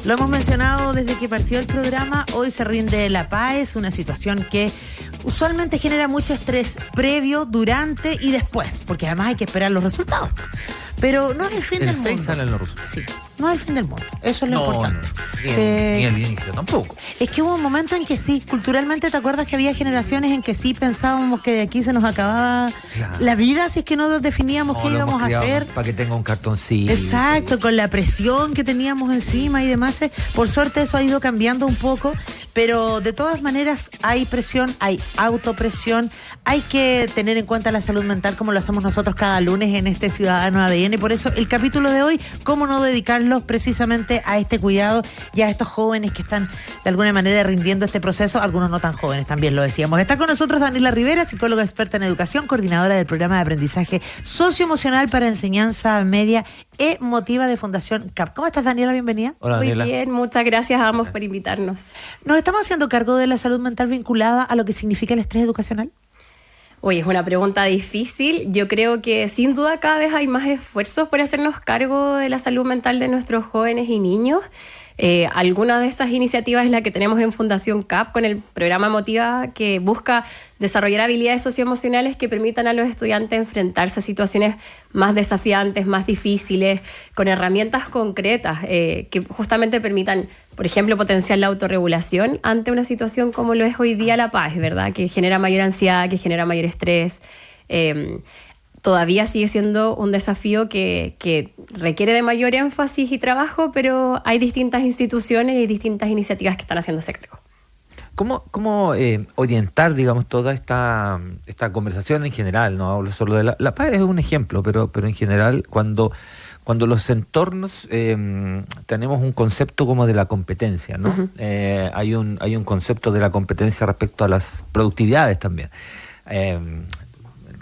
Lo hemos mencionado desde que partió el programa. Hoy se rinde la PAES, una situación que usualmente genera mucho estrés previo, durante y después, porque además hay que esperar los resultados. Pero no es el fin del mundo. El 6 salen los resultados. Sí, no es el fin del mundo. Eso es lo importante. Ni el inicio tampoco. Es que hubo un momento en que sí, culturalmente, ¿te acuerdas que había generaciones en que sí pensábamos que de aquí se nos acababa la vida si es que no definíamos qué íbamos a hacer? Para que tenga un cartoncito. Exacto, con la presión que teníamos encima y demás. Por suerte eso ha ido cambiando un poco, pero de todas maneras hay presión, hay autopresión, hay que tener en cuenta la salud mental como lo hacemos nosotros cada lunes en este Ciudadano ADN. Por eso el capítulo de hoy, cómo no dedicarlos precisamente a este cuidado y a estos jóvenes que están de alguna manera rindiendo este proceso, algunos no tan jóvenes, también lo decíamos. Está con nosotros Daniela Rivera, psicóloga experta en educación, coordinadora del programa de aprendizaje socioemocional para enseñanza media emotiva de Fundación CAP. ¿Cómo estás, Daniela? Bienvenida. Hola, Daniela. Muy bien, muchas gracias a ambos por invitarnos. ¿Nos estamos haciendo cargo de la salud mental vinculada a lo que significa el estrés educacional? Oye, es una pregunta difícil. Yo creo que sin duda cada vez hay más esfuerzos por hacernos cargo de la salud mental de nuestros jóvenes y niños. Alguna de esas iniciativas es la que tenemos en Fundación CAP con el programa Motiva, que busca desarrollar habilidades socioemocionales que permitan a los estudiantes enfrentarse a situaciones más desafiantes, más difíciles, con herramientas concretas que justamente permitan, por ejemplo, potenciar la autorregulación ante una situación como lo es hoy día la paz, ¿verdad? Que genera mayor ansiedad, que genera mayor estrés. Todavía sigue siendo un desafío que requiere de mayor énfasis y trabajo, pero hay distintas instituciones y distintas iniciativas que están haciéndose cargo. ¿Cómo orientar, digamos, toda esta conversación en general? No hablo solo de la PAES, es un ejemplo, pero en general, cuando los entornos tenemos un concepto como de la competencia, ¿no? Uh-huh. Hay un concepto de la competencia respecto a las productividades también.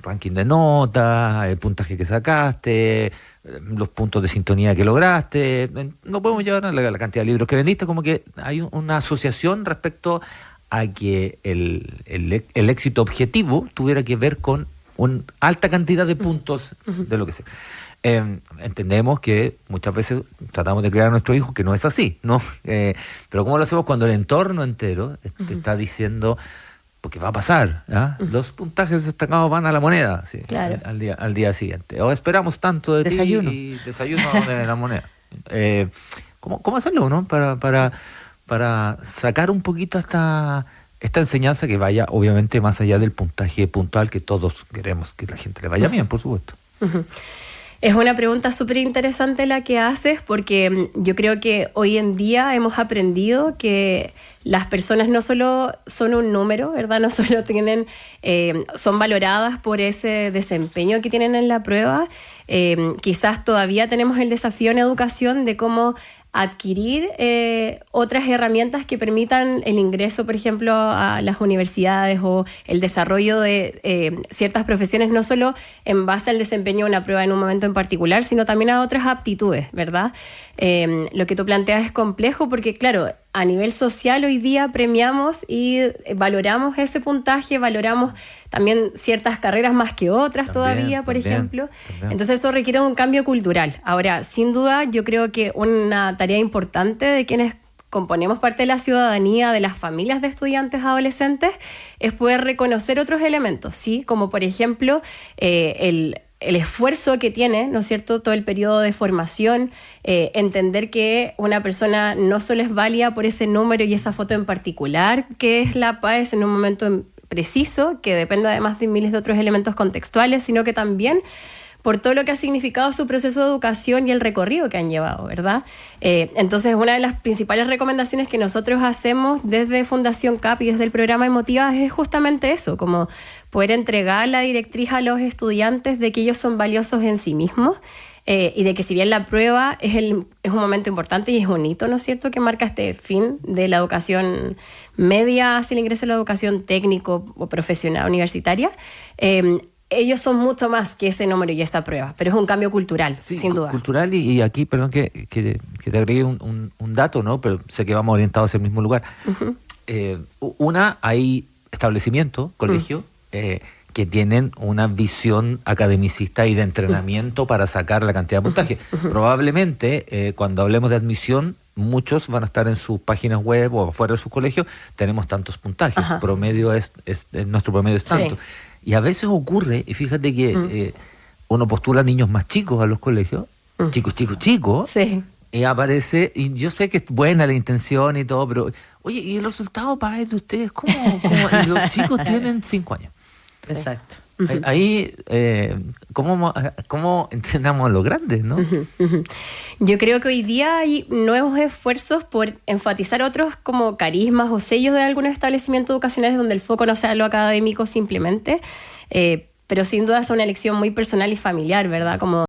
Ranking de notas, el puntaje que sacaste, los puntos de sintonía que lograste. No podemos llevar a la cantidad de libros que vendiste, como que hay una asociación respecto a que el éxito objetivo tuviera que ver con una alta cantidad de puntos de lo que sea. Entendemos que muchas veces tratamos de crear a nuestros hijos que no es así, ¿no? Pero ¿cómo lo hacemos cuando el entorno entero te está diciendo... Porque va a pasar, ¿eh? Los puntajes destacados van a la moneda, ¿sí? Claro. al día siguiente. O esperamos tanto de desayuno. Ti y desayuno de la moneda. ¿Cómo hacerlo, no? Para sacar un poquito esta enseñanza que vaya, obviamente, más allá del puntaje puntual que todos queremos que la gente le vaya bien, por supuesto. Uh-huh. Es una pregunta súper interesante la que haces, porque yo creo que hoy en día hemos aprendido que las personas no solo son un número, ¿verdad? No solo son valoradas por ese desempeño que tienen en la prueba. Quizás todavía tenemos el desafío en educación de cómo adquirir otras herramientas que permitan el ingreso, por ejemplo, a las universidades o el desarrollo de ciertas profesiones, no solo en base al desempeño de una prueba en un momento en particular, sino también a otras aptitudes, ¿verdad? Lo que tú planteas es complejo porque, claro, a nivel social hoy día premiamos y valoramos ese puntaje, valoramos también ciertas carreras más que otras todavía, por ejemplo. Entonces eso requiere un cambio cultural. Ahora, sin duda, yo creo que una tarea importante de quienes componemos parte de la ciudadanía, de las familias de estudiantes adolescentes, es poder reconocer otros elementos, ¿sí? Como por ejemplo, el esfuerzo que tiene, ¿no es cierto?, todo el periodo de formación, entender que una persona no solo es válida por ese número y esa foto en particular, que es la PAES en un momento preciso, que depende además de miles de otros elementos contextuales, sino que también por todo lo que ha significado su proceso de educación y el recorrido que han llevado, ¿verdad? Entonces, una de las principales recomendaciones que nosotros hacemos desde Fundación CAP y desde el programa Emotiva es justamente eso, como poder entregar la directriz a los estudiantes de que ellos son valiosos en sí mismos y de que si bien la prueba es un momento importante y es un hito, ¿no es cierto?, que marca este fin de la educación media hacia el ingreso a la educación técnico o profesional universitaria, ellos son mucho más que ese número y esa prueba, pero es un cambio cultural, sí, sin duda. Cultural y aquí, perdón que te agregue un dato, ¿no? Pero sé que vamos orientados hacia el mismo lugar. Uh-huh. Hay establecimiento, colegio, que tienen una visión academicista y de entrenamiento para sacar la cantidad de puntaje. Probablemente, cuando hablemos de admisión, muchos van a estar en sus páginas web o fuera de sus colegios, tenemos tantos puntajes, promedio nuestro promedio es tanto. Sí. Y a veces ocurre, y fíjate que uno postula niños más chicos a los colegios, chicos, sí. Y aparece, y yo sé que es buena la intención y todo, pero, oye, ¿y el resultado para de ustedes? ¿Cómo? Y los chicos tienen 5 años. Exacto. Ahí, ¿cómo entrenamos a los grandes, no? Yo creo que hoy día hay nuevos esfuerzos por enfatizar otros como carismas o sellos de algunos establecimientos educacionales donde el foco no sea lo académico simplemente, pero sin duda es una elección muy personal y familiar, ¿verdad? Como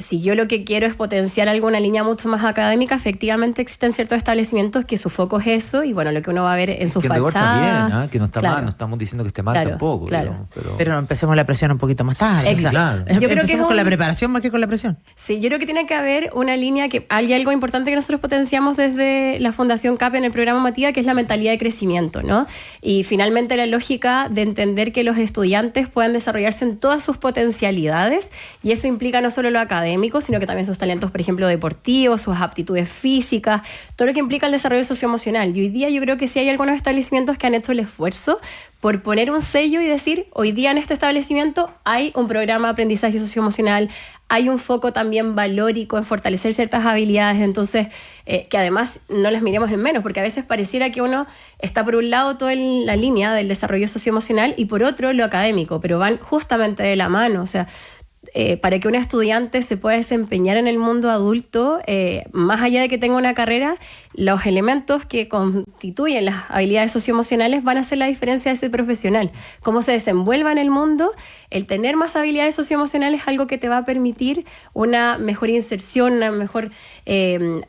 si yo lo que quiero es potenciar alguna línea mucho más académica, efectivamente existen ciertos establecimientos que su foco es eso, y bueno, lo que uno va a ver en sus fachadas. También, que no está mal, no estamos diciendo que esté mal tampoco. Claro. Digamos, pero empecemos la presión un poquito más tarde. Exacto. Yo creo que con la preparación más que con la presión. Sí, yo creo que tiene que haber una línea, que hay algo importante que nosotros potenciamos desde la Fundación CAP en el programa Matías, que es la mentalidad de crecimiento, ¿no? Y finalmente la lógica de entender que los estudiantes puedan desarrollarse en todas sus potencialidades, y eso implica no solo lo académico, sino que también sus talentos, por ejemplo, deportivos, sus aptitudes físicas, todo lo que implica el desarrollo socioemocional. Y hoy día yo creo que sí hay algunos establecimientos que han hecho el esfuerzo por poner un sello y decir, hoy día en este establecimiento hay un programa de aprendizaje socioemocional, hay un foco también valórico en fortalecer ciertas habilidades, entonces, que además no las miremos en menos, porque a veces pareciera que uno está por un lado toda la línea del desarrollo socioemocional y por otro lo académico, pero van justamente de la mano, o sea, para que un estudiante se pueda desempeñar en el mundo adulto, más allá de que tenga una carrera, los elementos que constituyen las habilidades socioemocionales van a hacer la diferencia de ese profesional. Cómo se desenvuelva en el mundo, el tener más habilidades socioemocionales es algo que te va a permitir una mejor inserción, una mejor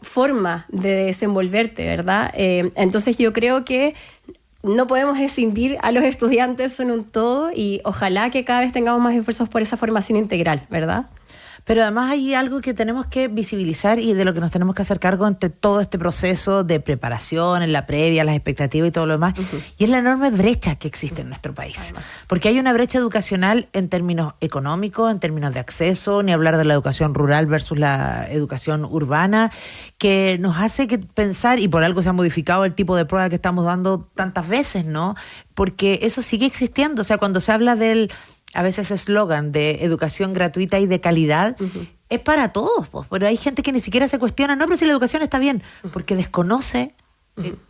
forma de desenvolverte, ¿verdad? Entonces yo creo que no podemos escindir a los estudiantes, son un todo, y ojalá que cada vez tengamos más esfuerzos por esa formación integral, ¿verdad? Pero además hay algo que tenemos que visibilizar y de lo que nos tenemos que hacer cargo entre todo este proceso de preparación, en la previa, las expectativas y todo lo demás, y es la enorme brecha que existe en nuestro país. Además. Porque hay una brecha educacional en términos económicos, en términos de acceso, ni hablar de la educación rural versus la educación urbana, que nos hace que pensar, y por algo se ha modificado el tipo de prueba que estamos dando tantas veces, ¿no? Porque eso sigue existiendo, o sea, cuando se habla a veces eslogan de educación gratuita y de calidad, es para todos, pues, pero hay gente que ni siquiera se cuestiona, no, pero si la educación está bien, porque desconoce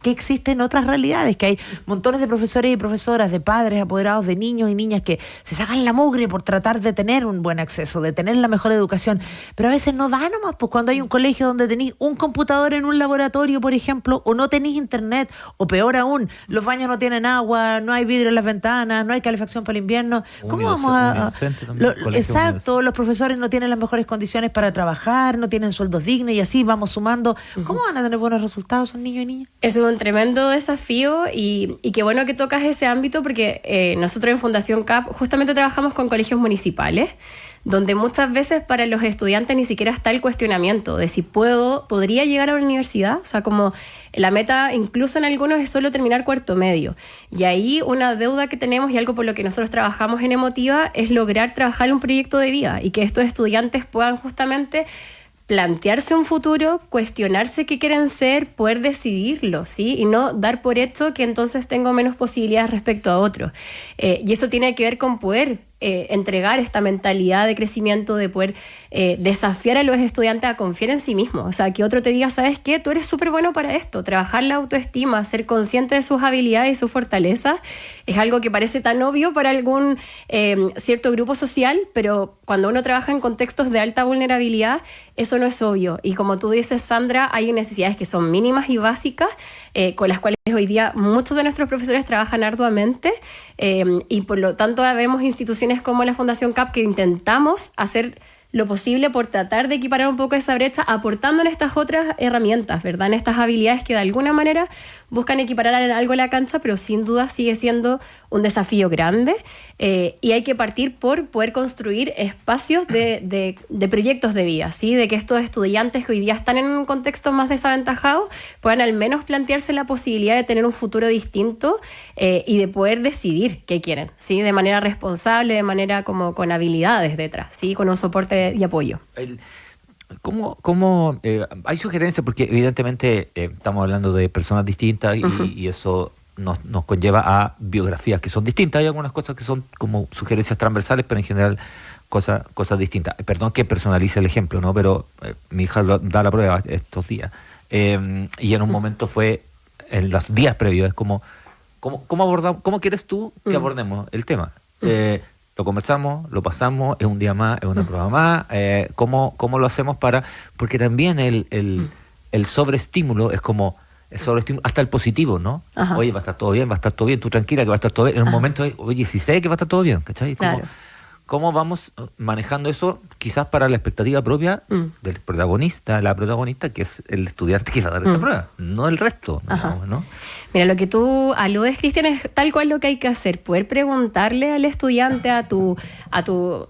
que existen otras realidades, que hay montones de profesores y profesoras, de padres, apoderados, de niños y niñas que se sacan la mugre por tratar de tener un buen acceso, de tener la mejor educación, pero a veces no da nomás, pues cuando hay un colegio donde tenéis un computador en un laboratorio, por ejemplo, o no tenéis internet, o peor aún, los baños no tienen agua, no hay vidrio en las ventanas, no hay calefacción para el invierno, ¿cómo vamos a...? Exacto, los profesores no tienen las mejores condiciones para trabajar, no tienen sueldos dignos y así vamos sumando. ¿Cómo van a tener buenos resultados esos niños y niñas? Es un tremendo desafío y qué bueno que tocas ese ámbito, porque nosotros en Fundación CAP justamente trabajamos con colegios municipales, donde muchas veces para los estudiantes ni siquiera está el cuestionamiento de si podría llegar a la universidad, o sea, como la meta incluso en algunos es solo terminar cuarto medio. Y ahí una deuda que tenemos y algo por lo que nosotros trabajamos en Emotiva es lograr trabajar un proyecto de vida y que estos estudiantes puedan justamente plantearse un futuro, cuestionarse qué quieren ser, poder decidirlo, ¿sí? Y no dar por hecho que entonces tengo menos posibilidades respecto a otros. Y eso tiene que ver con poder entregar esta mentalidad de crecimiento, de poder desafiar a los estudiantes a confiar en sí mismos. O sea, que otro te diga, ¿sabes qué? Tú eres súper bueno para esto. Trabajar la autoestima, ser consciente de sus habilidades y sus fortalezas, es algo que parece tan obvio para algún cierto grupo social, pero cuando uno trabaja en contextos de alta vulnerabilidad, eso no es obvio. Y como tú dices, Sandra, hay necesidades que son mínimas y básicas, con las cuales hoy día muchos de nuestros profesores trabajan arduamente, y por lo tanto vemos instituciones como la Fundación CAP que intentamos hacer lo posible por tratar de equiparar un poco esa brecha, aportando en estas otras herramientas, ¿verdad? En estas habilidades que de alguna manera buscan equiparar algo la cancha, pero sin duda sigue siendo un desafío grande, y hay que partir por poder construir espacios de proyectos de vida, ¿sí? De que estos estudiantes que hoy día están en un contexto más desaventajado puedan al menos plantearse la posibilidad de tener un futuro distinto, y de poder decidir qué quieren, ¿sí? De manera responsable, de manera como con habilidades detrás, ¿sí? Con un soporte y apoyo. ¿Cómo hay sugerencias? Porque evidentemente estamos hablando de personas distintas y eso nos conlleva a biografías que son distintas. Hay algunas cosas que son como sugerencias transversales, pero en general cosas distintas. Perdón que personalice el ejemplo, ¿no? Pero mi hija da la prueba estos días. Y en un momento fue, en los días previos, es como, ¿cómo abordamos, cómo quieres tú que abordemos el tema? Lo conversamos, lo pasamos, es un día más, es una prueba más. ¿Cómo lo hacemos porque también el sobreestímulo es como hasta el positivo, ¿no? Ajá. Oye, va a estar todo bien, tú tranquila que va a estar todo bien. En un momento, oye, si sé que va a estar todo bien, ¿cachai? Claro. ¿Cómo vamos manejando eso quizás para la expectativa propia del protagonista, la protagonista, que es el estudiante que va a dar esta prueba, no el resto, digamos, ¿no? Mira, lo que tú aludes, Cristian, es tal cual lo que hay que hacer, poder preguntarle al estudiante, a tu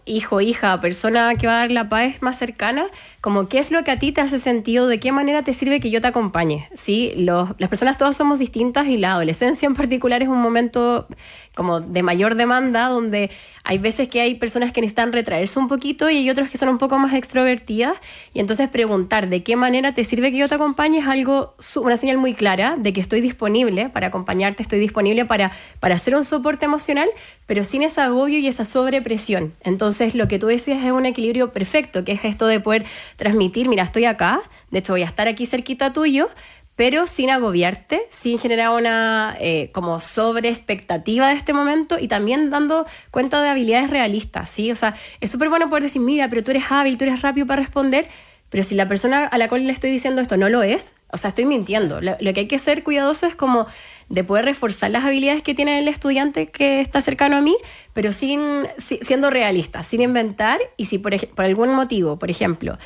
hijo, hija, persona que va a dar la paz más cercana, como qué es lo que a ti te hace sentido, de qué manera te sirve que yo te acompañe, ¿sí? Las personas todas somos distintas y la adolescencia en particular es un momento como de mayor demanda, donde hay veces que hay personas que necesitan retraerse un poquito y hay otros que son un poco más extrovertidas, y entonces preguntar de qué manera te sirve que yo te acompañe es una señal muy clara de que estoy disponible para acompañarte, estoy disponible para hacer un soporte emocional, pero sin ese agobio y esa sobrepresión. Entonces lo que tú decías es un equilibrio perfecto, que es esto de poder transmitir, mira, estoy acá, de hecho voy a estar aquí cerquita tuyo, pero sin agobiarte, sin generar una como sobre expectativa de este momento, y también dando cuenta de habilidades realistas, ¿sí? O sea, es súper bueno poder decir, mira, pero tú eres hábil, tú eres rápido para responder, pero si la persona a la cual le estoy diciendo esto no lo es, o sea, estoy mintiendo. Lo que hay que ser cuidadoso es como de poder reforzar las habilidades que tiene el estudiante que está cercano a mí, pero siendo realista, sin inventar, y si por algún motivo, por ejemplo,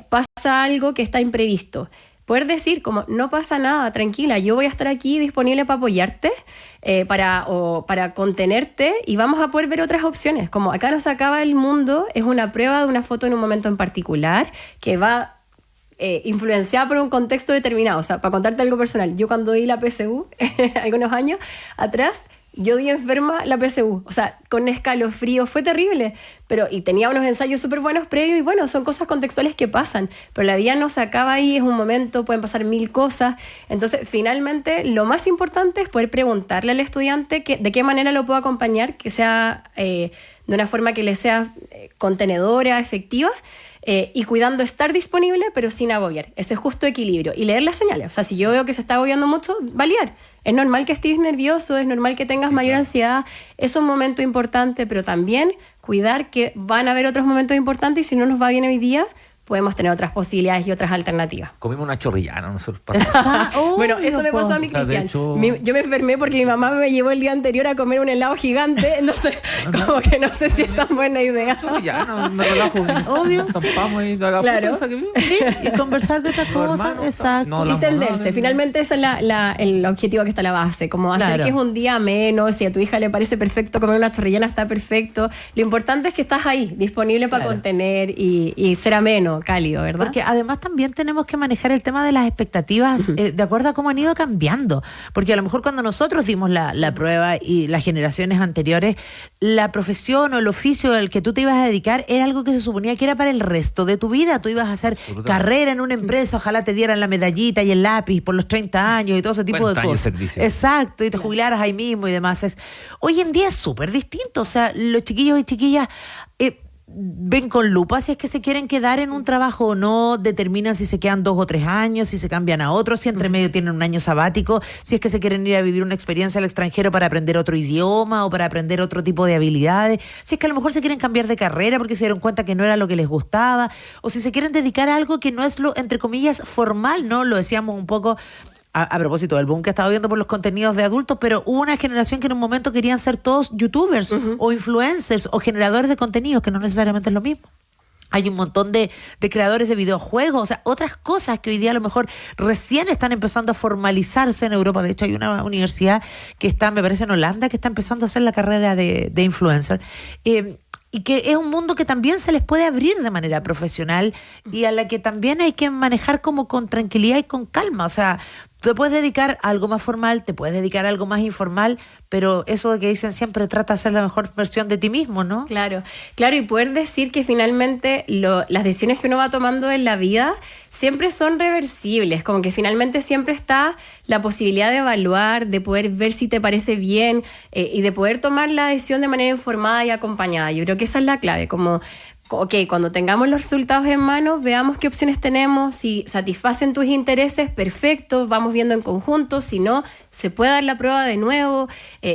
pasa algo que está imprevisto, poder decir como, no pasa nada, tranquila, yo voy a estar aquí disponible para apoyarte, para contenerte, y vamos a poder ver otras opciones. Como acá no se acaba el mundo, es una prueba de una foto en un momento en particular que va influenciada por un contexto determinado. O sea, para contarte algo personal, yo cuando di la PSU, algunos años atrás, yo di enferma la PSU, o sea, con escalofrío, fue terrible, y tenía unos ensayos súper buenos previos, y bueno, son cosas contextuales que pasan, pero la vida no se acaba ahí, es un momento, pueden pasar 1000 cosas. Entonces, finalmente, lo más importante es poder preguntarle al estudiante de qué manera lo puedo acompañar, que sea de una forma que le sea contenedora, efectiva, y cuidando estar disponible, pero sin agobiar, ese justo equilibrio, y leer las señales. O sea, si yo veo que se está agobiando mucho, validar. Es normal que estés nervioso, es normal que tengas mayor ansiedad, es un momento importante, pero también cuidar que van a haber otros momentos importantes, y si no nos va bien hoy día, podemos tener otras posibilidades y otras alternativas. Comimos una chorrillana nosotros. Bueno, eso me pasó a mí, Cristian. Yo me enfermé porque mi mamá me llevó el día anterior a comer un helado gigante, entonces como que no sé si es tan buena idea. Chorrillana, me relajo. Obvio. Zampamos y la claro. Sí, y conversar de otras cosas. Exacto. Y extenderse. Finalmente ese es el objetivo que está la base, como hacer que es un día menos. Si a tu hija le parece perfecto comer una chorrillana, está perfecto. Lo importante es que estás ahí, disponible para contener y ser ameno, cálido, ¿verdad? Porque además también tenemos que manejar el tema de las expectativas de acuerdo a cómo han ido cambiando, porque a lo mejor cuando nosotros dimos la prueba y las generaciones anteriores, la profesión o el oficio al que tú te ibas a dedicar era algo que se suponía que era para el resto de tu vida. Tú ibas a hacer carrera en una empresa, ojalá te dieran la medallita y el lápiz por los 30 años y todo ese tipo de cosas. Exacto, y te jubilaras ahí mismo y demás. Hoy en día es súper distinto, o sea, los chiquillos y chiquillas ven con lupa si es que se quieren quedar en un trabajo o no, determinan si se quedan 2 o 3 años, si se cambian a otro, si entre medio tienen un año sabático, si es que se quieren ir a vivir una experiencia al extranjero para aprender otro idioma o para aprender otro tipo de habilidades, si es que a lo mejor se quieren cambiar de carrera porque se dieron cuenta que no era lo que les gustaba, o si se quieren dedicar a algo que no es lo, entre comillas, formal, ¿no? Lo decíamos un poco a propósito del boom que estaba viendo por los contenidos de adultos, pero hubo una generación que en un momento querían ser todos youtubers o influencers o generadores de contenidos, que no necesariamente es lo mismo. Hay un montón de creadores de videojuegos, o sea, otras cosas que hoy día a lo mejor recién están empezando a formalizarse en Europa. De hecho, hay una universidad que está, me parece, en Holanda, que está empezando a hacer la carrera de influencer. Y que es un mundo que también se les puede abrir de manera profesional y a la que también hay que manejar como con tranquilidad y con calma. O sea, tú te puedes dedicar a algo más formal, te puedes dedicar a algo más informal, pero eso de que dicen siempre, trata de ser la mejor versión de ti mismo, ¿no? Claro, y poder decir que finalmente las decisiones que uno va tomando en la vida siempre son reversibles, como que finalmente siempre está la posibilidad de evaluar, de poder ver si te parece bien y de poder tomar la decisión de manera informada y acompañada. Yo creo que esa es la clave, como ok, cuando tengamos los resultados en mano, veamos qué opciones tenemos, si satisfacen tus intereses, perfecto, vamos viendo en conjunto, si no, se puede dar la prueba de nuevo.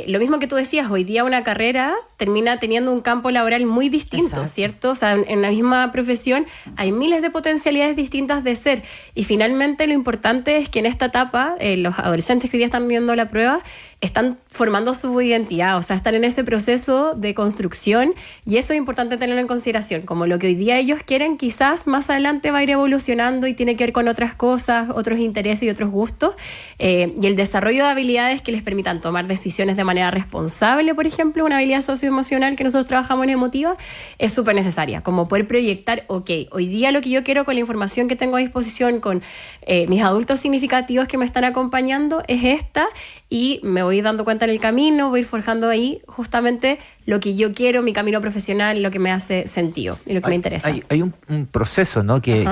Lo mismo que tú decías, hoy día una carrera termina teniendo un campo laboral muy distinto, exacto, ¿cierto? O sea, en la misma profesión hay miles de potencialidades distintas de ser, y finalmente lo importante es que en esta etapa, los adolescentes que hoy día están viendo la prueba, están formando su identidad, o sea, están en ese proceso de construcción, y eso es importante tenerlo en consideración. Como lo que hoy día ellos quieren, quizás más adelante va a ir evolucionando y tiene que ver con otras cosas, otros intereses y otros gustos. Y el desarrollo de habilidades que les permitan tomar decisiones de manera responsable, por ejemplo, una habilidad socioemocional que nosotros trabajamos en emotiva, es súper necesaria. Como poder proyectar, ok, hoy día lo que yo quiero con la información que tengo a disposición, con mis adultos significativos que me están acompañando, es esta, y me voy dando cuenta en el camino, voy a ir forjando ahí justamente lo que yo quiero, mi camino profesional, lo que me hace sentido y lo que me interesa. Hay un proceso, ¿no? que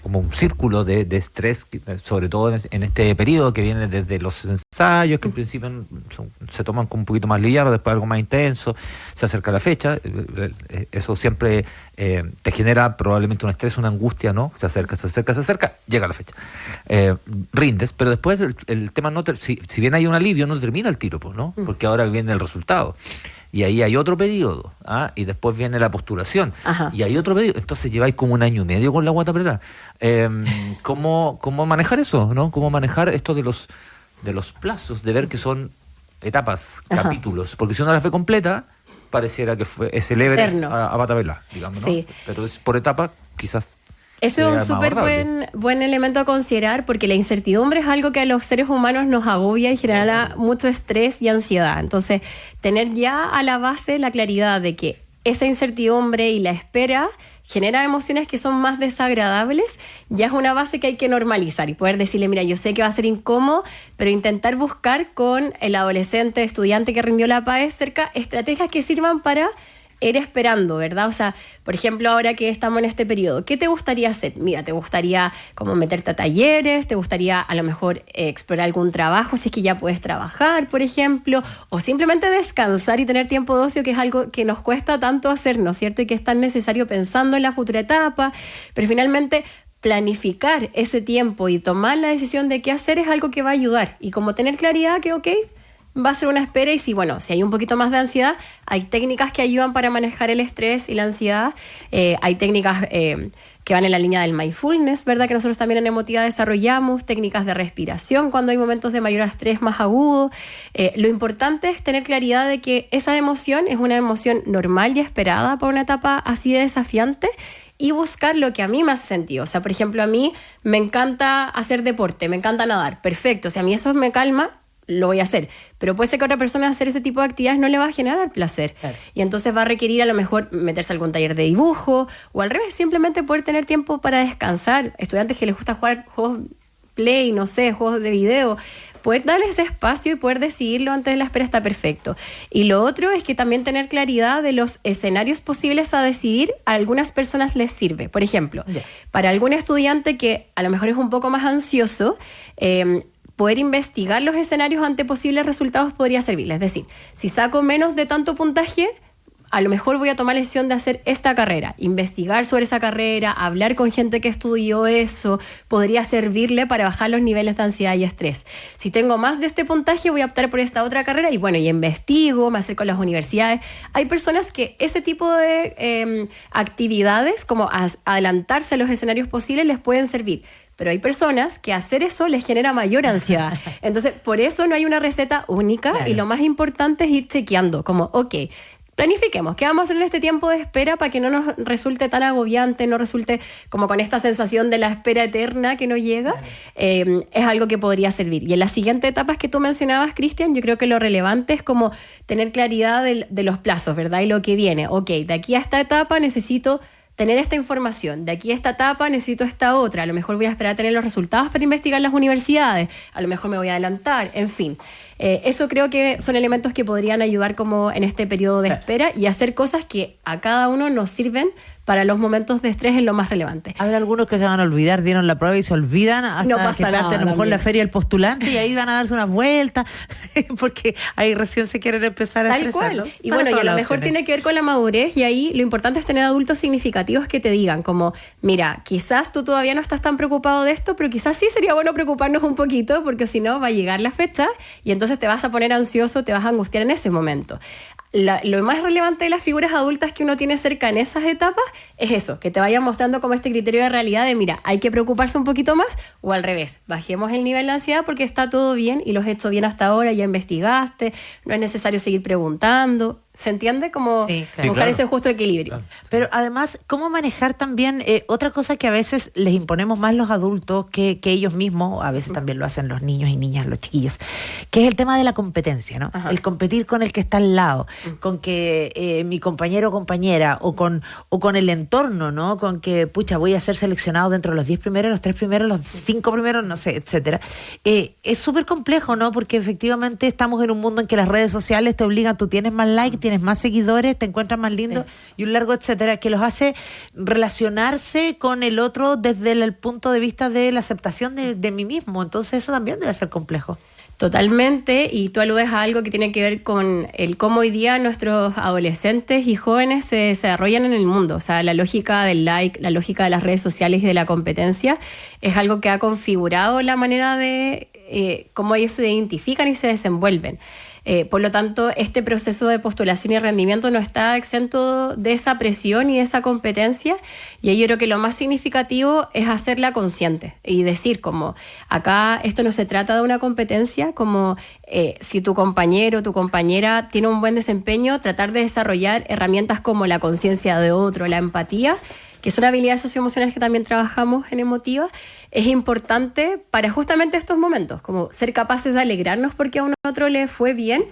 como un círculo de estrés, sobre todo en este periodo que viene desde los ensayos, que en principio se toman como un poquito más livianos, después algo más intenso, se acerca la fecha, eso siempre te genera probablemente un estrés, una angustia, ¿no? Se acerca, llega la fecha. Rindes, pero después el tema si bien hay un alivio, no termina el tiro, ¿no? Porque ahora viene el resultado. Y ahí hay otro periodo, y después viene la postulación, y hay otro periodo. Entonces lleváis como 1 año y medio con la guata apretada. ¿Cómo manejar eso, no? ¿Cómo manejar esto de los plazos, de ver que son etapas, capítulos? Porque si uno las ve completa, pareciera que es el Everest a pata pelá, digamos, ¿no? Sí. Pero es por etapas, quizás. Eso es un súper buen elemento a considerar, porque la incertidumbre es algo que a los seres humanos nos agobia y genera mucho estrés y ansiedad. Entonces, tener ya a la base la claridad de que esa incertidumbre y la espera genera emociones que son más desagradables, ya es una base que hay que normalizar y poder decirle, mira, yo sé que va a ser incómodo, pero intentar buscar con el adolescente, estudiante que rindió la PAES cerca, estrategias que sirvan para ir esperando, ¿verdad? O sea, por ejemplo, ahora que estamos en este periodo, ¿qué te gustaría hacer? Mira, ¿te gustaría como meterte a talleres? ¿Te gustaría a lo mejor explorar algún trabajo si es que ya puedes trabajar, por ejemplo? O simplemente descansar y tener tiempo de ocio, que es algo que nos cuesta tanto hacer, ¿no es cierto? Y que es tan necesario pensando en la futura etapa, pero finalmente planificar ese tiempo y tomar la decisión de qué hacer es algo que va a ayudar. Y como tener claridad que, ok, va a ser una espera, y si hay un poquito más de ansiedad, hay técnicas que ayudan para manejar el estrés y la ansiedad. Hay técnicas que van en la línea del mindfulness, ¿verdad? Que nosotros también en Emotiva desarrollamos, técnicas de respiración cuando hay momentos de mayor estrés más agudo. Lo importante es tener claridad de que esa emoción es una emoción normal y esperada por una etapa así de desafiante, y buscar lo que a mí me hace sentido. O sea, por ejemplo, a mí me encanta hacer deporte, me encanta nadar, perfecto. Si a mí eso me calma, lo voy a hacer, pero puede ser que a otra persona hacer ese tipo de actividades no le va a generar placer, claro, y entonces va a requerir a lo mejor meterse a algún taller de dibujo, o al revés, simplemente poder tener tiempo para descansar. Estudiantes que les gusta jugar juegos play, no sé, juegos de video, poder darles ese espacio y poder decidirlo antes de la espera está perfecto. Y lo otro es que también tener claridad de los escenarios posibles a decidir. A algunas personas les sirve, por ejemplo, para algún estudiante que a lo mejor es un poco más ansioso, poder investigar los escenarios ante posibles resultados podría servirles. Es decir, si saco menos de tanto puntaje, a lo mejor voy a tomar la decisión de hacer esta carrera, investigar sobre esa carrera, hablar con gente que estudió eso, podría servirle para bajar los niveles de ansiedad y estrés. Si tengo más de este puntaje, voy a optar por esta otra carrera, y investigo, me acerco a las universidades. Hay personas que ese tipo de actividades, como adelantarse a los escenarios posibles, les pueden servir. Pero hay personas que hacer eso les genera mayor ansiedad. Entonces, por eso no hay una receta única, claro, y lo más importante es ir chequeando, como, ok, planifiquemos qué vamos a hacer en este tiempo de espera para que no nos resulte tan agobiante, no resulte como con esta sensación de la espera eterna que no llega. Es algo que podría servir. Y en las siguientes etapas que tú mencionabas, Cristian, yo creo que lo relevante es como tener claridad de los plazos, ¿verdad? Y lo que viene. Ok, de aquí a esta etapa necesito tener esta información, de aquí a esta etapa necesito esta otra, a lo mejor voy a esperar a tener los resultados para investigar las universidades, a lo mejor me voy a adelantar, en fin. Eso creo que son elementos que podrían ayudar como en este periodo de espera y hacer cosas que a cada uno nos sirven para los momentos de estrés en lo más relevante. Habrá algunos que se van a olvidar, dieron la prueba y se olvidan hasta no pasa que parten a lo mejor la feria del postulante y ahí van a darse unas vueltas porque ahí recién se quieren empezar a estresar. Tal cual. Y bueno, y a lo mejor tiene que ver con la madurez y ahí lo importante es tener adultos significativos que te digan como, mira, quizás tú todavía no estás tan preocupado de esto, pero quizás sí sería bueno preocuparnos un poquito porque si no va a llegar la fecha y entonces te vas a poner ansioso, te vas a angustiar en ese momento. Lo más relevante de las figuras adultas que uno tiene cerca en esas etapas es eso, que te vayan mostrando como este criterio de realidad de mira, hay que preocuparse un poquito más o al revés, bajemos el nivel de ansiedad porque está todo bien y lo has hecho bien hasta ahora, ya investigaste, no es necesario seguir preguntando. ¿Se entiende? Como buscar ese justo equilibrio. Claro. Pero además, ¿cómo manejar también otra cosa que a veces les imponemos más los adultos que ellos mismos, a veces también lo hacen los niños y niñas, los chiquillos, que es el tema de la competencia, ¿no? Ajá. El competir con el que está al lado, con que mi compañero o compañera, o con el entorno, ¿no? Con que, pucha, voy a ser seleccionado dentro de los 10 primeros, los 3 primeros, los 5 primeros, no sé, etcétera. Es súper complejo, ¿no? Porque efectivamente estamos en un mundo en que las redes sociales te obligan, tú tienes más likes, tienes más seguidores, te encuentras más lindo y un largo etcétera, que los hace relacionarse con el otro desde el punto de vista de la aceptación de mí mismo. Entonces eso también debe ser complejo. Totalmente, y tú aludes a algo que tiene que ver con el cómo hoy día nuestros adolescentes y jóvenes se desarrollan en el mundo. O sea, la lógica del like, la lógica de las redes sociales y de la competencia es algo que ha configurado la manera de cómo ellos se identifican y se desenvuelven. Por lo tanto, este proceso de postulación y rendimiento no está exento de esa presión y de esa competencia, y ahí yo creo que lo más significativo es hacerla consciente y decir como, acá esto no se trata de una competencia, como si tu compañero o tu compañera tiene un buen desempeño, tratar de desarrollar herramientas como la conciencia de otro, la empatía, que son habilidades socioemocionales que también trabajamos en Emotiva, es importante para justamente estos momentos, como ser capaces de alegrarnos porque a un otro le fue bien,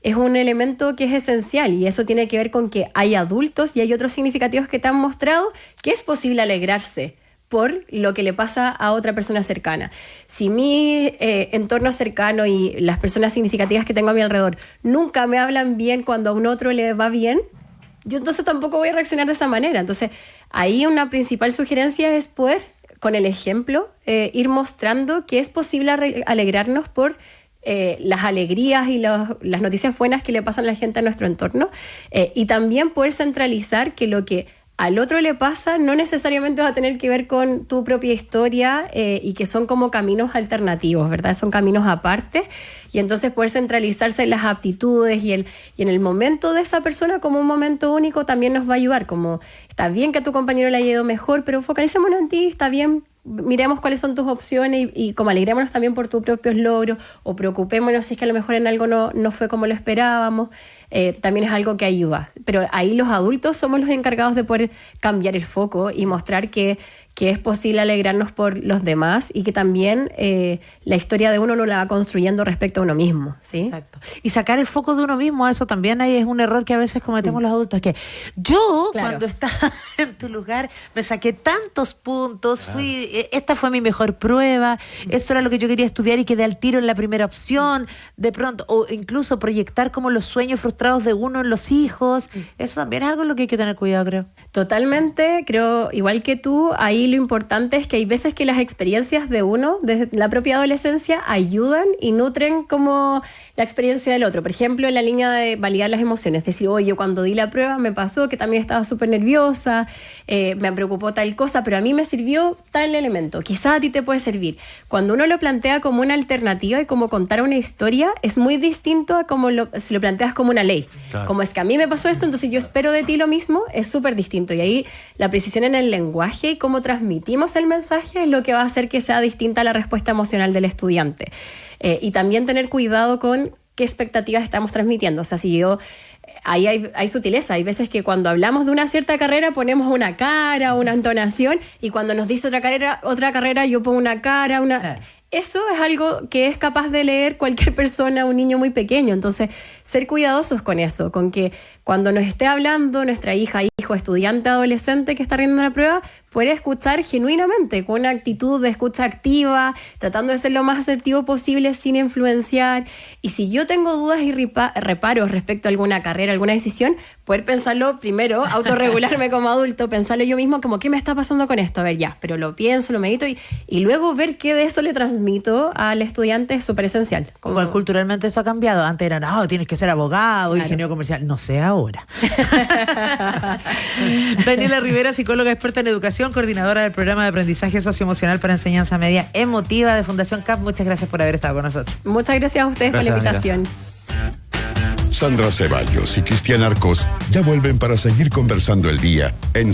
es un elemento que es esencial y eso tiene que ver con que hay adultos y hay otros significativos que te han mostrado que es posible alegrarse por lo que le pasa a otra persona cercana. Si mi entorno cercano y las personas significativas que tengo a mi alrededor nunca me hablan bien cuando a un otro le va bien, yo entonces tampoco voy a reaccionar de esa manera. Entonces, ahí una principal sugerencia es poder, con el ejemplo, ir mostrando que es posible alegrarnos por las alegrías y las noticias buenas que le pasan a la gente en nuestro entorno, y también poder centralizar que lo que al otro le pasa no necesariamente va a tener que ver con tu propia historia, y que son como caminos alternativos, ¿verdad? Son caminos aparte, y entonces poder centralizarse en las aptitudes y en el momento de esa persona como un momento único también nos va a ayudar, como está bien que a tu compañero le haya ido mejor, pero focalicémonos en ti, está bien, miremos cuáles son tus opciones y como alegrémonos también por tus propios logros o preocupémonos si es que a lo mejor en algo no fue como lo esperábamos. También es algo que ayuda, pero ahí los adultos somos los encargados de poder cambiar el foco y mostrar que es posible alegrarnos por los demás y que también la historia de uno la va construyendo respecto a uno mismo, ¿sí? Exacto. Y sacar el foco de uno mismo, eso también ahí es un error que a veces cometemos los adultos, que yo cuando estaba en tu lugar me saqué tantos puntos, esta fue mi mejor prueba, esto era lo que yo quería estudiar y quedé al tiro en la primera opción, de pronto, o incluso proyectar como los sueños frustrados de uno en los hijos, eso también es algo en lo que hay que tener cuidado, creo. Totalmente, creo, igual que tú, ahí lo importante es que hay veces que las experiencias de uno, desde la propia adolescencia, ayudan y nutren como la experiencia del otro. Por ejemplo, en la línea de validar las emociones, decir, oye, yo cuando di la prueba me pasó que también estaba súper nerviosa, me preocupó tal cosa, pero a mí me sirvió tal elemento, quizás a ti te puede servir. Cuando uno lo plantea como una alternativa y como contar una historia, es muy distinto a como si lo planteas como una ley. Claro. Como es que a mí me pasó esto, entonces yo espero de ti lo mismo, es súper distinto. Y ahí la precisión en el lenguaje y cómo transmitimos el mensaje es lo que va a hacer que sea distinta la respuesta emocional del estudiante. Y también tener cuidado con qué expectativas estamos transmitiendo. O sea, si yo... Ahí hay sutileza. Hay veces que cuando hablamos de una cierta carrera ponemos una cara, una entonación, y cuando nos dice otra carrera yo pongo una cara, Claro. Eso es algo que es capaz de leer cualquier persona, un niño muy pequeño. Entonces, ser cuidadosos con eso, con que cuando nos esté hablando nuestra hija, hijo, estudiante, adolescente que está rindiendo la prueba, puede escuchar genuinamente, con una actitud de escucha activa, tratando de ser lo más asertivo posible sin influenciar. Y si yo tengo dudas y reparos respecto a alguna carrera, alguna decisión, poder pensarlo primero, autorregularme como adulto, pensarlo yo mismo como, ¿qué me está pasando con esto? A ver, ya, pero lo pienso, lo medito y luego ver qué de eso le transmito al estudiante es súper esencial. Igual culturalmente eso ha cambiado. Antes era, no, tienes que ser abogado, Claro. ingeniero comercial. No sé ahora. Daniela Rivera, psicóloga experta en educación, coordinadora del programa de aprendizaje socioemocional para enseñanza media emotiva de Fundación CAP. Muchas gracias por haber estado con nosotros. Muchas gracias a ustedes por la Gracias, invitación. Sandra Ceballos y Cristian Arcos ya vuelven para seguir conversando el día en